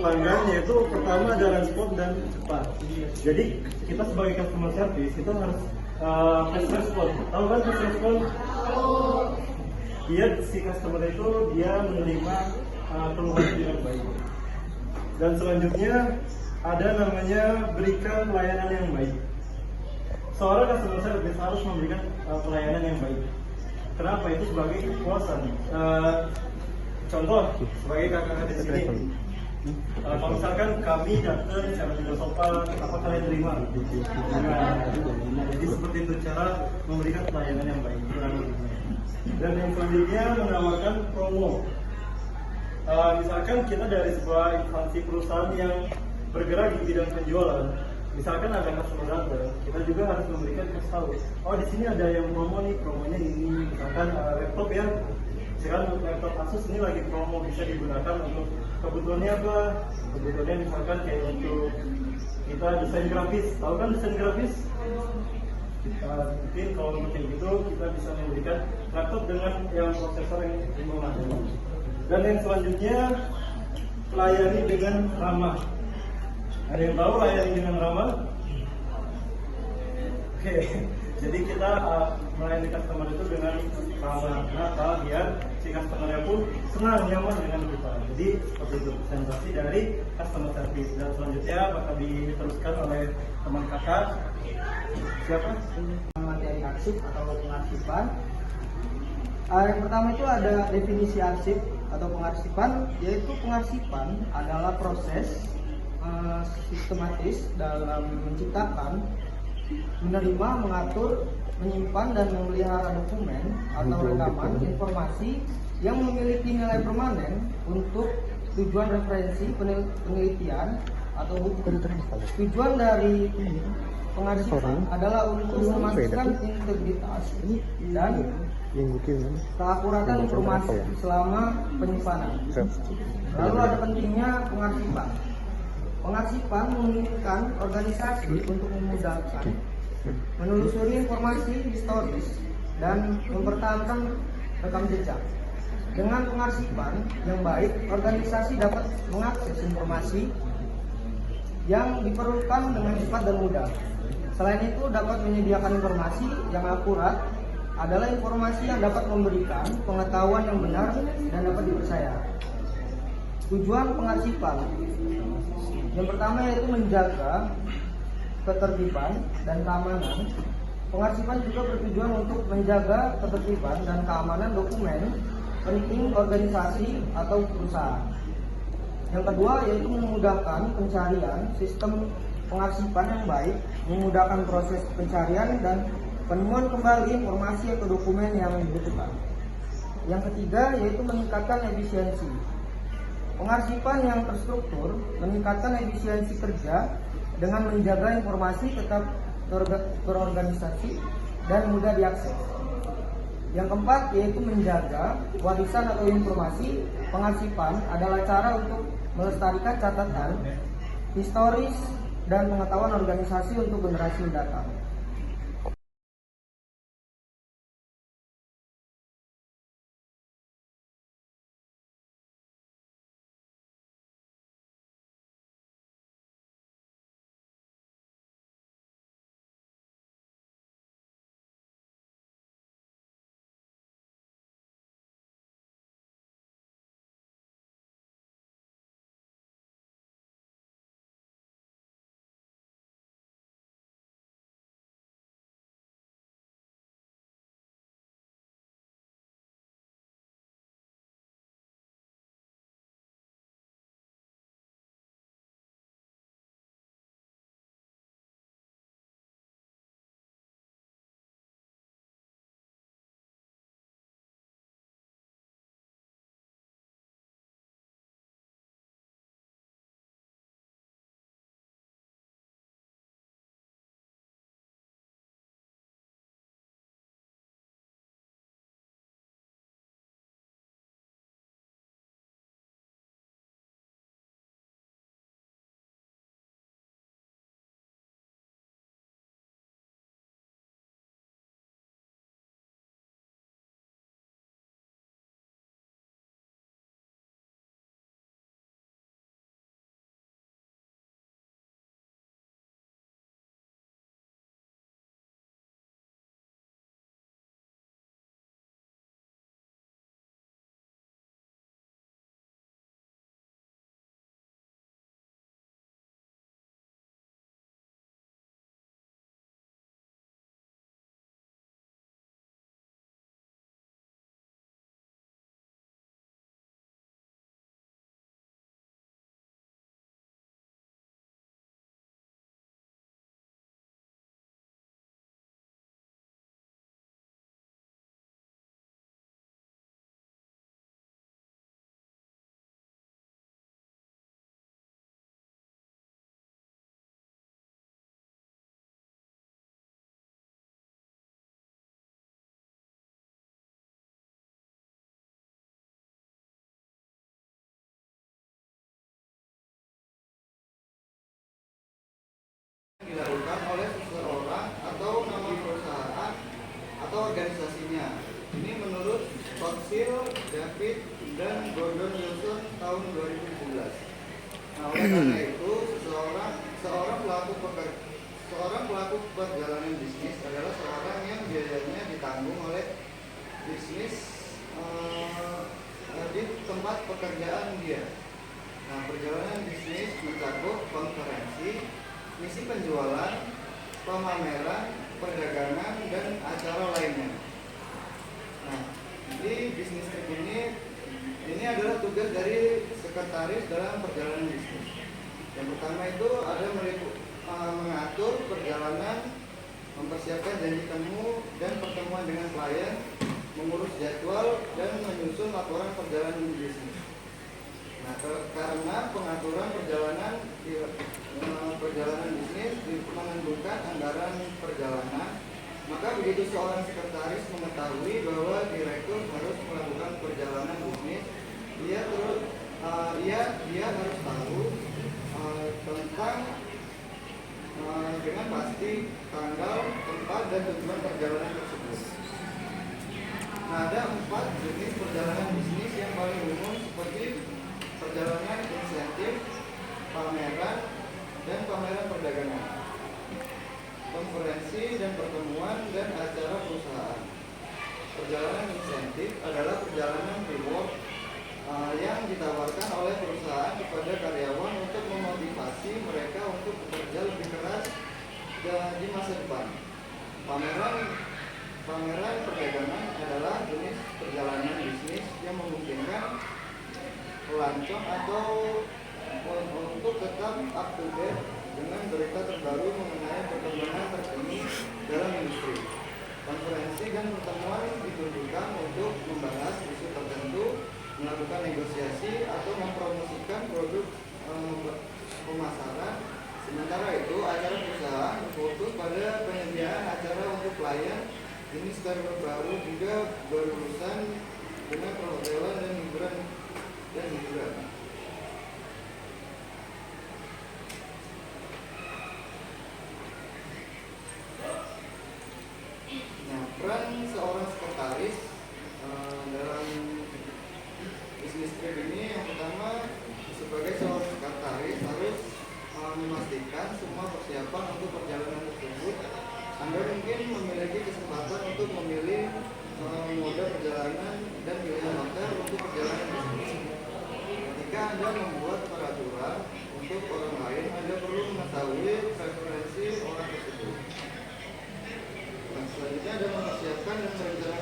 pelanggan, yaitu pertama ada respon dan cepat. Jadi kita sebagai customer service itu harus fast respon. Tahu kan fast respon? Dia si customer itu dia menerima keluhan dengan baik. Dan selanjutnya ada namanya berikan pelayanan yang baik. Seorang customer service harus memberikan pelayanan yang baik. Kenapa? Itu sebagai kepuasan. Contoh sebagai kakak di sini. Kalau misalkan kami datang secara tidak sopan, apa kalian terima? Jadi seperti itu cara memberikan pelayanan yang baik. Dan yang selanjutnya menawarkan promo. Misalkan kita dari sebuah instansi perusahaan yang bergerak di bidang penjualan, misalkan ada customer datang, kita juga harus memberikan tahu. Oh di sini ada yang promo nih, promonya ini. Misalkan laptop ya, sekarang laptop Asus ini lagi promo, bisa digunakan untuk kebutuhannya apa? Kebutuhannya misalkan kayak untuk kita desain grafis, tahu kan desain grafis? Mungkin kalau mungkin itu kita bisa memberikan laptop dengan yang prosesor yang memadai. Dan yang selanjutnya layani dengan ramah. Ada yang tahu layani dengan ramah? Oke, jadi kita melayani customer itu dengan ramah. Kenapa? Biar si customer pun senang, nyaman dengan kita. Jadi seperti itu presentasi dari customer service. Dan selanjutnya bakal diteruskan oleh teman kakak. Siapa? Materi arsip atau pengarsipan. Yang pertama itu ada definisi arsip atau pengarsipan, yaitu pengarsipan adalah proses sistematis dalam menciptakan, menerima, mengatur, menyimpan dan memelihara dokumen atau rekaman informasi yang memiliki nilai permanen untuk tujuan referensi penelitian atau bukti. Tujuan dari pengarsipan adalah untuk memastikan integritas dan keakuratan informasi selama penyimpanan. Lalu ada pentingnya pengarsipan. Pengarsipan memungkinkan organisasi untuk memudahkan menelusuri informasi historis dan mempertahankan rekam jejak. Dengan pengarsipan yang baik, organisasi dapat mengakses informasi yang diperlukan dengan cepat dan mudah. Selain itu, dapat menyediakan informasi yang akurat adalah informasi yang dapat memberikan pengetahuan yang benar dan dapat dipercaya. Tujuan pengarsipan yang pertama yaitu menjaga ketertiban dan keamanan. Pengarsipan juga bertujuan untuk menjaga ketertiban dan keamanan dokumen penting organisasi atau perusahaan. Yang kedua yaitu memudahkan pencarian. Sistem pengarsipan yang baik memudahkan proses pencarian dan penemuan kembali informasi atau dokumen yang dibutuhkan. Yang ketiga yaitu meningkatkan efisiensi. Pengarsipan yang terstruktur meningkatkan efisiensi kerja dengan menjaga informasi tetap terorganisasi dan mudah diakses. Yang keempat yaitu menjaga warisan atau informasi. Pengarsipan adalah cara untuk melestarikan catatan historis dan pengetahuan organisasi untuk generasi mendatang. dilakukan oleh seseorang atau nama perusahaan atau organisasinya. Ini menurut Tocqueville, David, dan Gordon Wilson tahun 2017. Nah, oleh karena itu, seorang pelaku perjalanan bisnis adalah seorang yang biayanya ditanggung oleh bisnis di tempat pekerjaan dia. Nah, perjalanan bisnis mencakup konferensi, misi penjualan, pemameran, perdagangan, dan acara lainnya. Nah, di bisnis trip ini adalah tugas dari sekretaris dalam perjalanan bisnis. Yang pertama itu ada mengatur perjalanan, mempersiapkan janji temu dan pertemuan dengan klien, mengurus jadwal, dan menyusun laporan perjalanan bisnis. Nah, karena pengaturan perjalanan bisnis menentukan anggaran perjalanan, maka begitu seorang sekretaris mengetahui bahwa direktur harus melakukan perjalanan bisnis, dia harus tahu tentang dengan pasti tanggal, tempat, dan tujuan perjalanan tersebut. Nah, ada 4 jenis perjalanan bisnis yang paling umum seperti perjalanan insentif, pameran, dan pameran perdagangan, konferensi dan pertemuan, dan acara perusahaan. Perjalanan insentif adalah perjalanan reward yang ditawarkan oleh perusahaan kepada karyawan untuk memotivasi mereka untuk bekerja lebih keras di masa depan. Pameran perdagangan adalah jenis perjalanan bisnis yang memungkinkan pelancong atau untuk tetap up to date dengan berita terbaru mengenai perkembangan terkini dalam industri. Konferensi dan pertemuan ditunjukkan untuk membahas isu tertentu, melakukan negosiasi, atau mempromosikan produk pemasaran. Sementara itu, acara perusahaan berfokus pada penyediaan acara untuk klien. Jenis karya baru juga berurusan dengan perhotelan dan hiburan. Nah, peran seorang sekretaris dalam bisnis trip ini, yang pertama, sebagai seorang sekretaris harus memastikan semua persiapan untuk perjalanan tersebut. Anda mungkin memiliki kesempatan untuk memilih mode perjalanan dan pilihan hotel untuk perjalanan bisnis. Ketika Anda membuat peraturan untuk orang lain, Anda perlu mengetahui preferensi orang tersebut. Nah, selanjutnya Anda mempersiapkan dan merencanakan